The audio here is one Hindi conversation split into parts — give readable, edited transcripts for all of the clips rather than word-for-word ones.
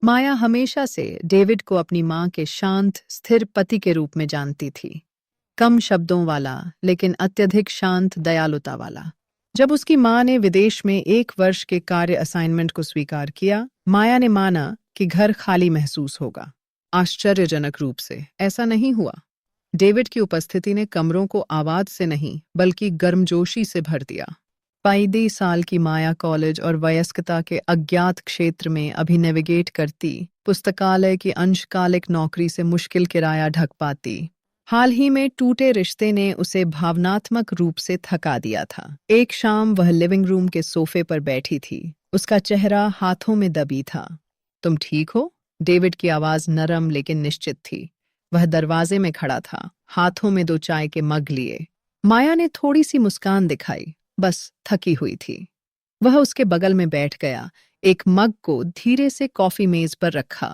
माया हमेशा से डेविड को अपनी मां के शांत, स्थिर पति के रूप में जानती थी। कम शब्दों वाला, लेकिन अत्यधिक शांत दयालुता वाला। जब उसकी मां ने विदेश में 1 वर्ष के कार्य असाइनमेंट को स्वीकार किया, माया ने माना कि घर खाली महसूस होगा। आश्चर्यजनक रूप से ऐसा नहीं हुआ। डेविड की उपस्थिति ने कमरों को आवाज से नहीं, बल्कि गर्मजोशी से भर दिया। 35 साल की माया कॉलेज और वयस्कता के अज्ञात क्षेत्र में अभी नेविगेट करती, पुस्तकालय की अंशकालिक नौकरी से मुश्किल किराया ढक पाती। हाल ही में टूटे रिश्ते ने उसे भावनात्मक रूप से थका दिया था। एक शाम वह लिविंग रूम के सोफे पर बैठी थी। उसका चेहरा हाथों में दबी था। तुम ठीक हो? डेविड की आवाज नरम लेकिन निश्चित थी। वह दरवाजे में खड़ा था, हाथों में 2 चाय के मग लिए। माया ने थोड़ी सी मुस्कान दिखाई, बस थकी हुई थी। वह उसके बगल में बैठ गया, एक मग को धीरे से कॉफी मेज पर रखा।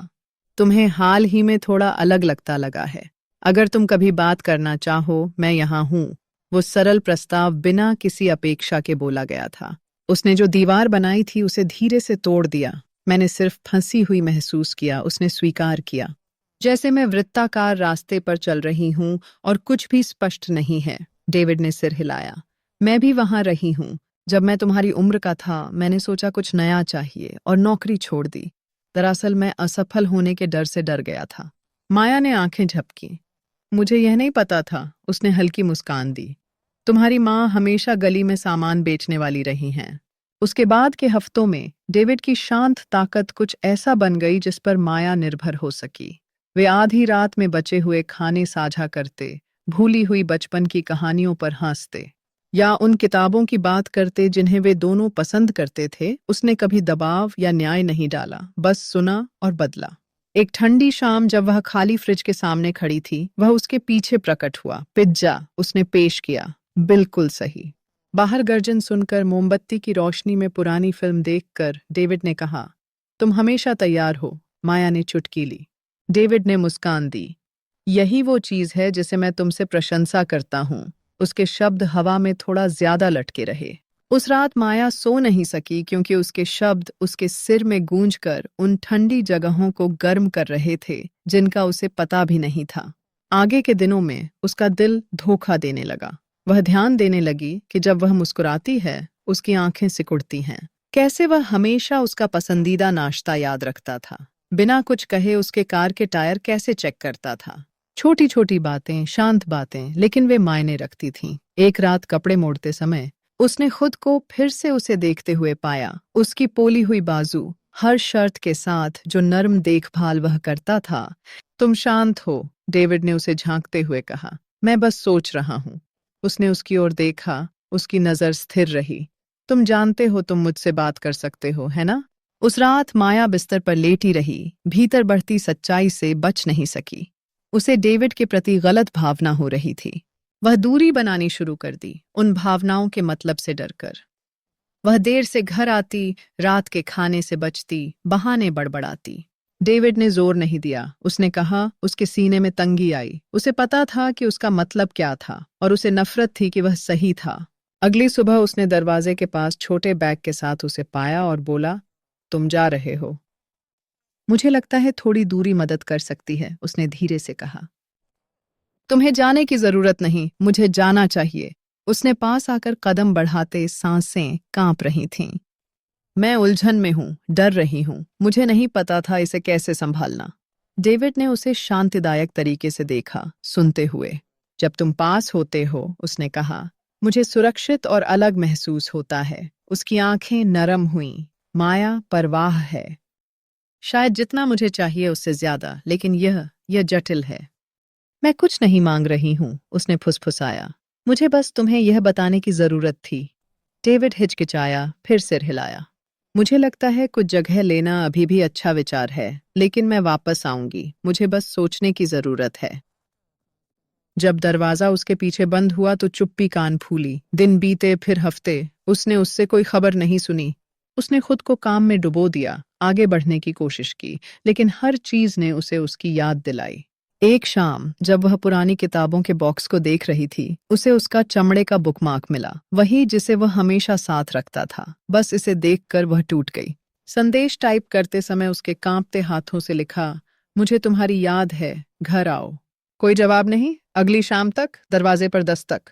तुम्हें हाल ही में थोड़ा अलग लगता लगा है। अगर तुम कभी बात करना चाहो, मैं यहाँ हूँ। वो सरल प्रस्ताव बिना किसी अपेक्षा के बोला गया था। उसने जो दीवार बनाई थी उसे धीरे से तोड़ दिया। मैंने सिर्फ फंसी हुई महसूस किया, उसने स्वीकार किया। जैसे मैं वृत्ताकार रास्ते पर चल रही हूँ और कुछ भी स्पष्ट नहीं है। डेविड ने सिर हिलाया। मैं भी वहां रही हूँ। जब मैं तुम्हारी उम्र का था, मैंने सोचा कुछ नया चाहिए और नौकरी छोड़ दी। दरअसल मैं असफल होने के डर से डर गया था। माया ने आंखें झपकी। मुझे यह नहीं पता था, उसने हल्की मुस्कान दी। तुम्हारी माँ हमेशा गली में सामान बेचने वाली रही हैं। उसके बाद के हफ्तों में डेविड की शांत ताकत कुछ ऐसा बन गई जिस पर माया निर्भर हो सकी। वे आधी रात में बचे हुए खाने साझा करते, भूली हुई बचपन की कहानियों पर हंसते, या उन किताबों की बात करते जिन्हें वे दोनों पसंद करते थे। उसने कभी दबाव या न्याय नहीं डाला, बस सुना और बदला। एक ठंडी शाम जब वह खाली फ्रिज के सामने खड़ी थी, वह उसके पीछे प्रकट हुआ। पिज्जा उसने पेश किया, बिल्कुल सही। बाहर गर्जन सुनकर, मोमबत्ती की रोशनी में पुरानी फिल्म देखकर डेविड ने कहा, तुम हमेशा तैयार हो। माया ने चुटकी ली। डेविड ने मुस्कान दी। यही वो चीज है जिसे मैं तुमसे प्रशंसा करता हूँ। उसके शब्द हवा में थोड़ा ज्यादा लटके रहे। उस रात माया सो नहीं सकी क्योंकि उसके शब्द उसके सिर में गूंजकर उन ठंडी जगहों को गर्म कर रहे थे जिनका उसे पता भी नहीं था। आगे के दिनों में उसका दिल धोखा देने लगा। वह ध्यान देने लगी कि जब वह मुस्कुराती है, उसकी आंखें सिकुड़ती हैं। कैसे वह हमेशा उसका पसंदीदा नाश्ता याद रखता था। बिना कुछ कहे उसके कार के टायर कैसे चेक करता था। छोटी छोटी बातें, शांत बातें, लेकिन वे मायने रखती थीं। एक रात कपड़े मोड़ते समय उसने खुद को फिर से उसे देखते हुए पाया। उसकी पोली हुई बाजू, हर शर्त के साथ जो नर्म देखभाल वह करता था। तुम शांत हो, डेविड ने उसे झांकते हुए कहा। मैं बस सोच रहा हूँ। उसने उसकी ओर देखा, उसकी नजर स्थिर रही। तुम जानते हो तुम मुझसे बात कर सकते हो, है ना? उस रात माया बिस्तर पर लेटी रही, भीतर बढ़ती सच्चाई से बच नहीं सकी। उसे डेविड के प्रति गलत भावना हो रही थी। वह दूरी बनानी शुरू कर दी, उन भावनाओं के मतलब से डरकर। वह देर से घर आती, रात के खाने से बचती, बहाने बड़बड़ाती। डेविड ने जोर नहीं दिया। उसने कहा, उसके सीने में तंगी आई। उसे पता था कि उसका मतलब क्या था, और उसे नफरत थी कि वह सही था। अगली सुबह उसने दरवाजे के पास छोटे बैग के साथ उसे पाया और बोला, तुम जा रहे हो? मुझे लगता है थोड़ी दूरी मदद कर सकती है, उसने धीरे से कहा। तुम्हें जाने की जरूरत नहीं, मुझे जाना चाहिए। उसने पास आकर कदम बढ़ाते सांसें कांप रही थीं। मैं उलझन में हूं, डर रही हूं, मुझे नहीं पता था इसे कैसे संभालना। डेविड ने उसे शांतिदायक तरीके से देखा, सुनते हुए। जब तुम पास होते हो, उसने कहा, मुझे सुरक्षित और अलग महसूस होता है। उसकी आंखें नरम हुईं। माया परवाह है, शायद जितना मुझे चाहिए उससे ज्यादा, लेकिन यह जटिल है। मैं कुछ नहीं मांग रही हूं, उसने फुसफुसाया। मुझे बस तुम्हें यह बताने की जरूरत थी। डेविड हिचकिचाया, फिर सिर हिलाया। मुझे लगता है कुछ जगह लेना अभी भी अच्छा विचार है, लेकिन मैं वापस आऊंगी। मुझे बस सोचने की जरूरत है। जब दरवाजा उसके पीछे बंद हुआ तो चुप्पी कान फूली। दिन बीते, फिर हफ्ते। उसने उससे कोई खबर नहीं सुनी। उसने खुद को काम में डुबो दिया, आगे बढ़ने की कोशिश की, लेकिन हर चीज ने उसे उसकी याद दिलाई। एक शाम जब वह पुरानी किताबों के बॉक्स को देख रही थी, उसे उसका चमड़े का बुकमार्क मिला, वही जिसे वह हमेशा साथ रखता था। बस इसे देखकर वह टूट गई। संदेश टाइप करते समय उसके कांपते हाथों से लिखा, मुझे तुम्हारी याद है, घर आओ। कोई जवाब नहीं। अगली शाम तक दरवाजे पर दस्तक।